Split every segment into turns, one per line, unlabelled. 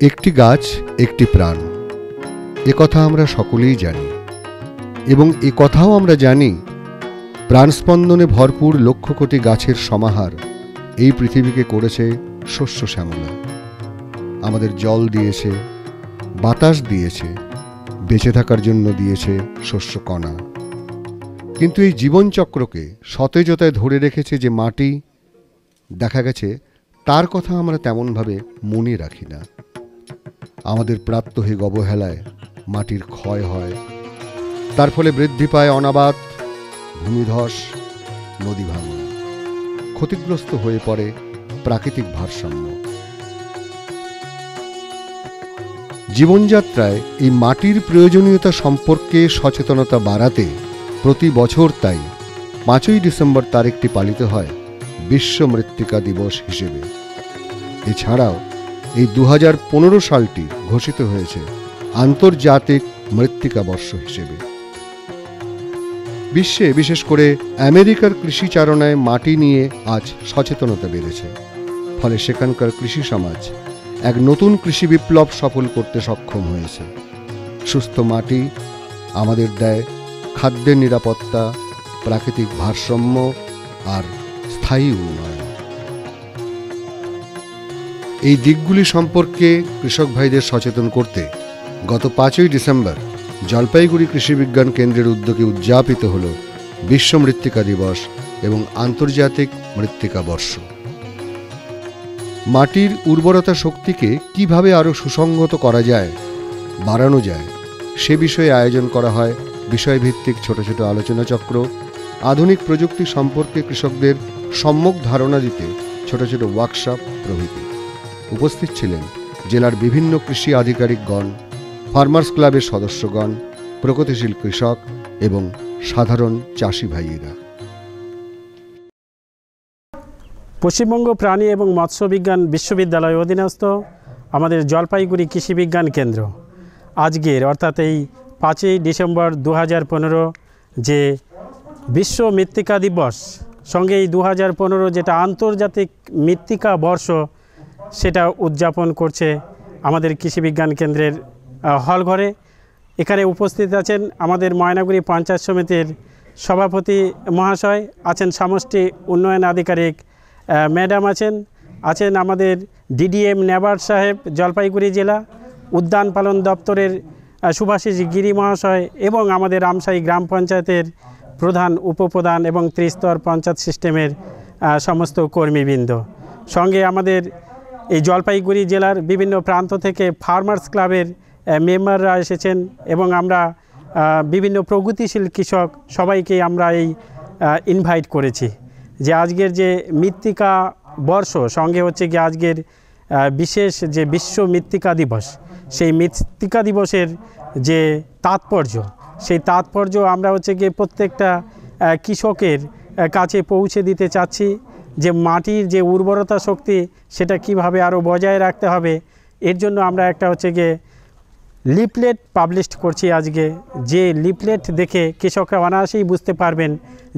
একটি গাছ একটি প্রাণ, কথা আমরা সকলেই জানি। এবং কথাও আমরা জানি প্রাণস্পন্দনে ভরপুর লক্ষ কোটি গাছের সমাহার এই পৃথিবীকে করেছে শস্য শ্যামলা। আমাদের জল দিয়েছে, বাতাস দিয়েছে, বেঁচে থাকার জন্য দিয়েছে শস্য কণা। কিন্তু এই জীবনচক্রকে সতেজতায় ধরে রেখেছে যে মাটি, দেখা গেছে তার কথা আমরা তেমনভাবে মনে রাখি না। আমাদের প্রাত্যহিক অবহেলায় মাটির ক্ষয় হয়, তার ফলে বৃদ্ধি পায় অনাবাদ, ভূমিধস, নদী ভাঙন, ক্ষতিগ্রস্ত হয়ে পড়ে প্রাকৃতিক ভারসাম্য। জীবনযাত্রায় এই মাটির প্রয়োজনীয়তা সম্পর্কে সচেতনতা বাড়াতে প্রতি বছর তাই 5ই ডিসেম্বর তারিখটি পালিত হয় বিশ্ব মৃত্তিকা দিবস হিসেবে। এছাড়াও এই 2015 সালটি ঘোষিত হয়েছে আন্তর্জাতিক মৃত্তিকা বর্ষ হিসেবে। বিশ্বে, বিশেষ করে আমেরিকার কৃষিচারণায় মাটি নিয়ে আজ সচেতনতা বেড়েছে। ফলে সেখানকার কৃষি সমাজ এক নতুন কৃষি বিপ্লব সফল করতে সক্ষম হয়েছে। সুস্থ মাটি আমাদের দেয় খাদ্যের নিরাপত্তা, প্রাকৃতিক ভারসাম্য আর স্থায়ী উন্নয়ন। এই দিকগুলি সম্পর্কে কৃষক ভাইদের সচেতন করতে গত 5ই ডিসেম্বর জলপাইগুড়ি কৃষি বিজ্ঞান কেন্দ্রের উদ্যোগে উদযাপিত হল বিশ্ব মৃত্তিকা দিবস এবং আন্তর্জাতিক মৃত্তিকা বর্ষ। মাটির উর্বরতা শক্তিকে কিভাবে আরও সুসংহত করা যায়, বাড়ানো যায়, সে বিষয়ে আয়োজন করা হয় বিষয়ভিত্তিক ছোট ছোট আলোচনা চক্র, আধুনিক প্রযুক্তি সম্পর্কে কৃষকদের সম্যক ধারণা দিতে ছোট ছোট ওয়ার্কশপ প্রভৃতি। উপস্থিত ছিলেন জেলার বিভিন্ন কৃষি আধিকারিকগণ, ফার্মার্স ক্লাবের সদস্যগণ, প্রগতিশীল কৃষক এবং সাধারণ চাষি ভাইয়েরা।
পশ্চিমবঙ্গ প্রাণী এবং মৎস্য বিজ্ঞান বিশ্ববিদ্যালয় অধীনস্থ আমাদের জলপাইগুড়ি কৃষি বিজ্ঞান কেন্দ্র আজকের অর্থাৎ এই 5ই ডিসেম্বর 2015 যে বিশ্ব মৃত্তিকা দিবস, সঙ্গে এই 2015 যেটা আন্তর্জাতিক মৃত্তিকা বর্ষ, সেটা উদযাপন করছে আমাদের কৃষি বিজ্ঞান কেন্দ্রের হলঘরে। এখানে উপস্থিত আছেন আমাদের ময়নাগুড়ি পঞ্চায়েত সমিতির সভাপতি মহাশয়, আছেন সমষ্টি উন্নয়ন আধিকারিক ম্যাডাম, আছেন আমাদের ডিডিএম নেবার সাহেব জলপাইগুড়ি জেলা, উদ্যান পালন দপ্তরের সুভাষিস গিরি মহাশয় এবং আমাদের রামশাহী গ্রাম পঞ্চায়েতের প্রধান, উপপ্রধান এবং ত্রিস্তর পঞ্চায়েত সিস্টেমের সমস্ত কর্মীবৃন্দ। সঙ্গে আমাদের এই জলপাইগুড়ি জেলার বিভিন্ন প্রান্ত থেকে ফার্মার্স ক্লাবের মেম্বাররা এসেছেন এবং আমরা বিভিন্ন প্রগতিশীল কৃষক সবাইকে আমরা এই ইনভাইট করেছি যে আজকের যে মৃত্তিকা বর্ষ, সঙ্গে হচ্ছে কি আজকের বিশেষ যে বিশ্ব মৃত্তিকা দিবস, সেই মৃত্তিকা দিবসের যে তাৎপর্য, সেই তাৎপর্য আমরা হচ্ছে গিয়ে প্রত্যেকটা কৃষকের কাছে পৌঁছে দিতে চাচ্ছি যে মাটির যে উর্বরতা শক্তি সেটা কিভাবে আরও বজায় রাখতে হবে। এর জন্য আমরা একটা হচ্ছে গিয়ে লিফলেট পাবলিশ করছি আজকে, যে লিফলেট দেখে কৃষকরা অনায়াসেই বুঝতে পারবেন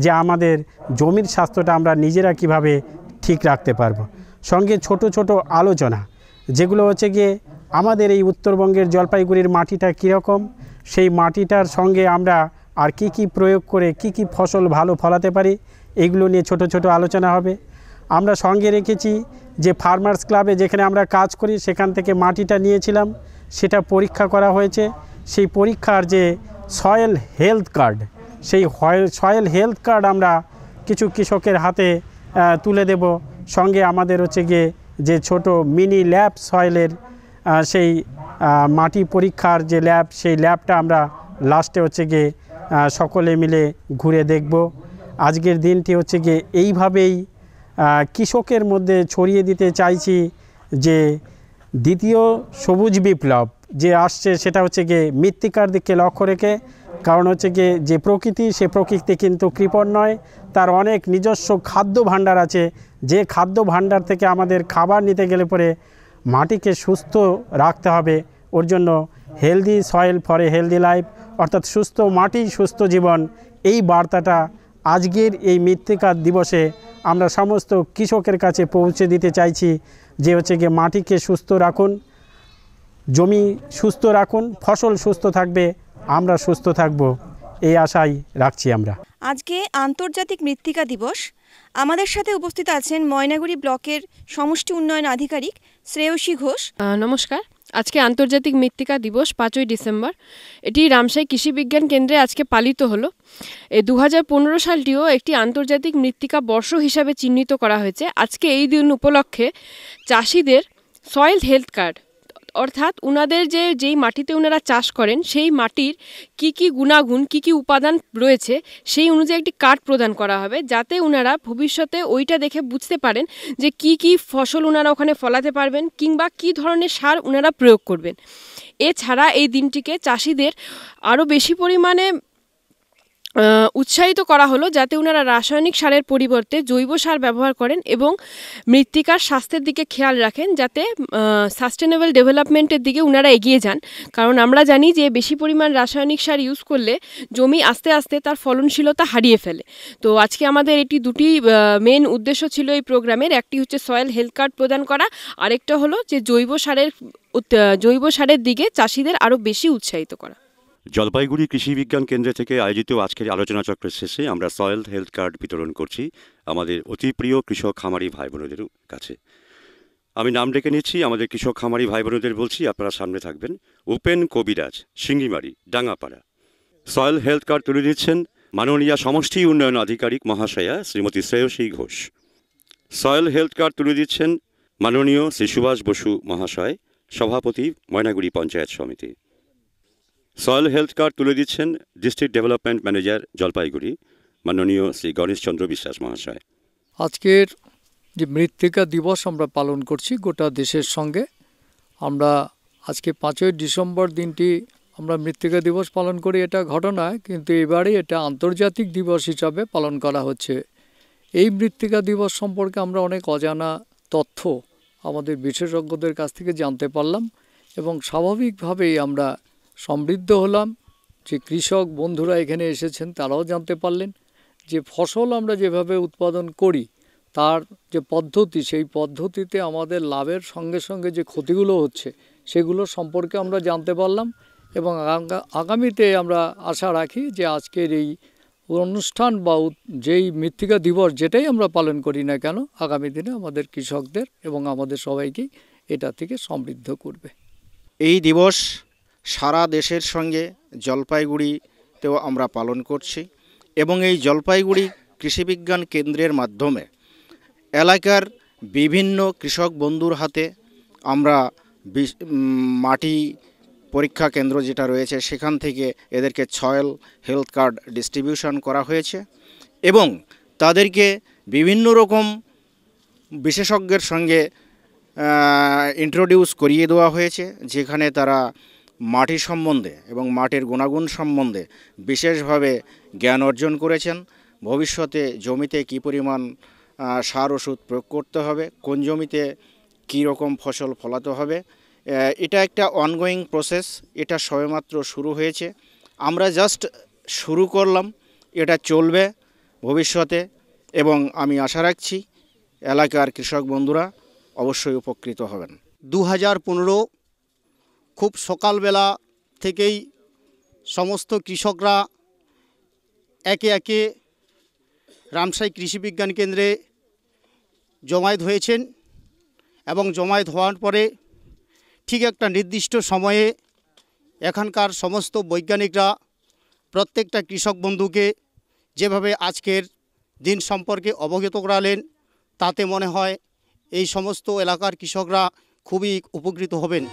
যে আমাদের জমির স্বাস্থ্যটা আমরা নিজেরা কিভাবে ঠিক রাখতে পারবো। সঙ্গে ছোট ছোট আলোচনা যেগুলো হচ্ছে গিয়ে আমাদের এই উত্তরবঙ্গের জলপাইগুড়ির মাটিটা কীরকম, সেই মাটিটার সঙ্গে আমরা আর কি কি প্রয়োগ করে কি কি ফসল ভালো ফলাতে পারি, এইগুলো নিয়ে ছোট ছোট আলোচনা হবে। আমরা সঙ্গে রেখেছি যে ফার্মার্স ক্লাবে যেখানে আমরা কাজ করি সেখান থেকে মাটিটা নিয়েছিলাম, সেটা পরীক্ষা করা হয়েছে। সেই পরীক্ষার যে সয়েল হেলথ কার্ড, সেই সয়েল হেলথ কার্ড আমরা কিছু কৃষকের হাতে তুলে দেব। সঙ্গে আমাদের হচ্ছে গিয়ে যে ছোট মিনি ল্যাব সয়েলের সেই মাটি পরীক্ষার যে ল্যাব, সেই ল্যাবটা আমরা লাস্টে হচ্ছে গিয়ে সকলে মিলে ঘুরে দেখব। আজকের দিনটি হচ্ছে গিয়ে এইভাবেই কৃষকের মধ্যে ছড়িয়ে দিতে চাইছি যে দ্বিতীয় সবুজ বিপ্লব যে আসছে সেটা হচ্ছে গিয়ে মৃত্তিকার দিকে লক্ষ্য রেখে। কারণ হচ্ছে গিয়ে যে প্রকৃতি, সে প্রকৃতি কিন্তু কৃপণ নয়, তার অনেক নিজস্ব খাদ্য ভাণ্ডার আছে। যে খাদ্য ভাণ্ডার থেকে আমাদের খাবার নিতে গেলে পরে মাটিকে সুস্থ রাখতে হবে। ওর জন্য healthy soil for a healthy life, অর্থাৎ সুস্থ মাটি সুস্থ জীবন, এই বার্তাটা আজকের এই মৃত্তিকা দিবসে আমরা সমস্ত কৃষকের কাছে পৌঁছে দিতে চাইছি যে হচ্ছে গিয়ে মাটিকে সুস্থ রাখুন। জমি সুস্থ রাখুন, ফসল সুস্থ থাকবে, আমরা সুস্থ থাকব, এই আশাই রাখছি আমরা।
আজকে আন্তর্জাতিক মৃত্তিকা দিবস। আমাদের সাথে উপস্থিত আছেন ময়নাগুড়ি ব্লকের সমষ্টি উন্নয়ন আধিকারিক শ্রেয়সী ঘোষ।
নমস্কার। আজকে আন্তর্জাতিক মৃত্তিকা দিবস 5ই ডিসেম্বর। এটি রামসাই কৃষি বিজ্ঞান কেন্দ্রে আজকে পালিত হলো। এই 2015 সালটিও একটি আন্তর্জাতিক মৃত্তিকা বর্ষ হিসাবে চিহ্নিত করা হয়েছে। আজকে এই দিন উপলক্ষে চাষিদের সয়েল হেলথ কার্ড, অর্থাৎ ওনাদের যেই মাটিতে ওনারা চাষ করেন সেই মাটির কি কি গুণাগুণ, কি কি উপাদান রয়েছে সেই অনুযায়ী একটি কার্ড প্রদান করা হবে, যাতে ওনারা ভবিষ্যতে ওইটা দেখে বুঝতে পারেন যে কি কি ফসল ওনারা ওখানে ফলাতে পারবেন কিংবা কি ধরনের সার ওনারা প্রয়োগ করবেন। এছাড়া এই দিনটিকে চাষিদের আরও বেশি পরিমাণে উৎসাহিত করা হলো, যাতে ওনারা রাসায়নিক সারের পরিবর্তে জৈব সার ব্যবহার করেন এবং মৃত্তিকার স্বাস্থ্যের দিকে খেয়াল রাখেন, যাতে সাস্টেনেবল ডেভেলপমেন্টের দিকে ওনারা এগিয়ে যান। কারণ আমরা জানি যে বেশি পরিমাণ রাসায়নিক সার ইউজ করলে জমি আস্তে আস্তে তার ফলনশীলতা হারিয়ে ফেলে। তো আজকে আমাদের এটি দুটি মেন উদ্দেশ্য ছিল এই প্রোগ্রামের। একটি হচ্ছে সয়েল হেলথ কার্ড প্রদান করা, আরেকটা হলো যে জৈব সারের দিকে চাষিদের আরও বেশি উৎসাহিত করা।
জলপাইগুড়ি কৃষি বিজ্ঞান কেন্দ্র থেকে আয়োজিত আজকের আলোচনা চক্রের শেষে আমরা সয়েল হেলথ কার্ড বিতরণ করছি আমাদের অতি প্রিয় কৃষক খামারি ভাই বোনদের কাছে। আমি নাম ডেকে নিচ্ছি, আমাদের কৃষক খামারি ভাই বোনদের বলছি, আপনারা সামনে থাকবেন। Upen Kabiraj, Singimari, Dangapara. Soil health card তুলে দিচ্ছেন মাননীয় সমষ্টি উন্নয়ন আধিকারিক মহাশয়া Shrimati Shreyasi Ghosh. Soil health card তুলে দিচ্ছেন মাননীয় শ্রী সুভাষ বসু মহাশয়, সভাপতি ময়নাগুড়ি পঞ্চায়েত সমিতি। সয়েল হেলথ কার্ড তুলে দিচ্ছেন ডিস্ট্রিক্ট ডেভেলপমেন্ট ম্যানেজার জলপাইগুড়ি মাননীয় শ্রী গণেশচন্দ্র বিশ্বাস মহাশয়।
আজকের যে মৃত্তিকা দিবস আমরা পালন করছি গোটা দেশের সঙ্গে, আমরা আজকে 5ই ডিসেম্বর দিনটি আমরা মৃত্তিকা দিবস পালন করি, এটা ঘটনা, কিন্তু এবারে এটা আন্তর্জাতিক দিবস হিসাবে পালন করা হচ্ছে। এই মৃত্তিকা দিবস সম্পর্কে আমরা অনেক অজানা তথ্য আমাদের বিশেষজ্ঞদের কাছ থেকে জানতে পারলাম এবং স্বাভাবিকভাবেই আমরা সমৃদ্ধ হলাম। যে কৃষক বন্ধুরা এখানে এসেছেন তারাও জানতে পারলেন যে ফসল আমরা যেভাবে উৎপাদন করি তার যে পদ্ধতি, সেই পদ্ধতিতে আমাদের লাভের সঙ্গে সঙ্গে যে ক্ষতিগুলো হচ্ছে সেগুলো সম্পর্কে আমরা জানতে পারলাম এবং আগামীতে আমরা আশা রাখি যে আজকের এই অনুষ্ঠান বা যেই মৃত্তিকা দিবস যেটাই আমরা পালন করি না কেন, আগামী দিনে আমাদের কৃষকদের এবং আমাদের সবাইকেই এটা থেকে সমৃদ্ধ করবে।
এই দিবস সারা দেশের সঙ্গে জলপাইগুড়িতেও আমরা পালন করছি এবং এই জলপাইগুড়ি কৃষিবিজ্ঞান কেন্দ্রের মাধ্যমে এলাকার বিভিন্ন কৃষক বন্ধুর হাতে আমরা মাটি পরীক্ষা কেন্দ্র যেটা রয়েছে সেখান থেকে এদেরকে সয়েল হেলথ কার্ড ডিস্ট্রিবিউশন করা হয়েছে এবং তাদেরকে বিভিন্ন রকম বিশেষজ্ঞের সঙ্গে ইন্ট্রোডিউস করিয়ে দেওয়া হয়েছে, যেখানে তারা মাটি সম্বন্ধে এবং মাটির গুণাগুণ সম্বন্ধে বিশেষভাবে জ্ঞান অর্জন করেছেন। ভবিষ্যতে জমিতে কী পরিমাণ সার ওষুধ প্রয়োগ করতে হবে, কোন জমিতে কী রকম ফসল ফলাতে হবে, এটা একটা অনগোয়িং প্রসেস। এটা সবেমাত্র শুরু হয়েছে, আমরা জাস্ট শুরু করলাম, এটা চলবে ভবিষ্যতে এবং আমি আশা রাখছি এলাকার কৃষক বন্ধুরা অবশ্যই উপকৃত হবেন।
2015 খুব সকালবেলা থেকেই সমস্ত কৃষকরা একে একে রামসাই কৃষি বিজ্ঞান কেন্দ্রে জমায়েত হয়েছেন এবং জমায়েত হওয়ার পরে ঠিক একটা নির্দিষ্ট সময়ে এখানকার সমস্ত বৈজ্ঞানিকরা প্রত্যেকটা কৃষক বন্ধুকে যেভাবে আজকের দিন সম্পর্কে অবগত করালেন, তাতে মনে হয় এই সমস্ত এলাকার কৃষকরা খুবই উপকৃত হবেন।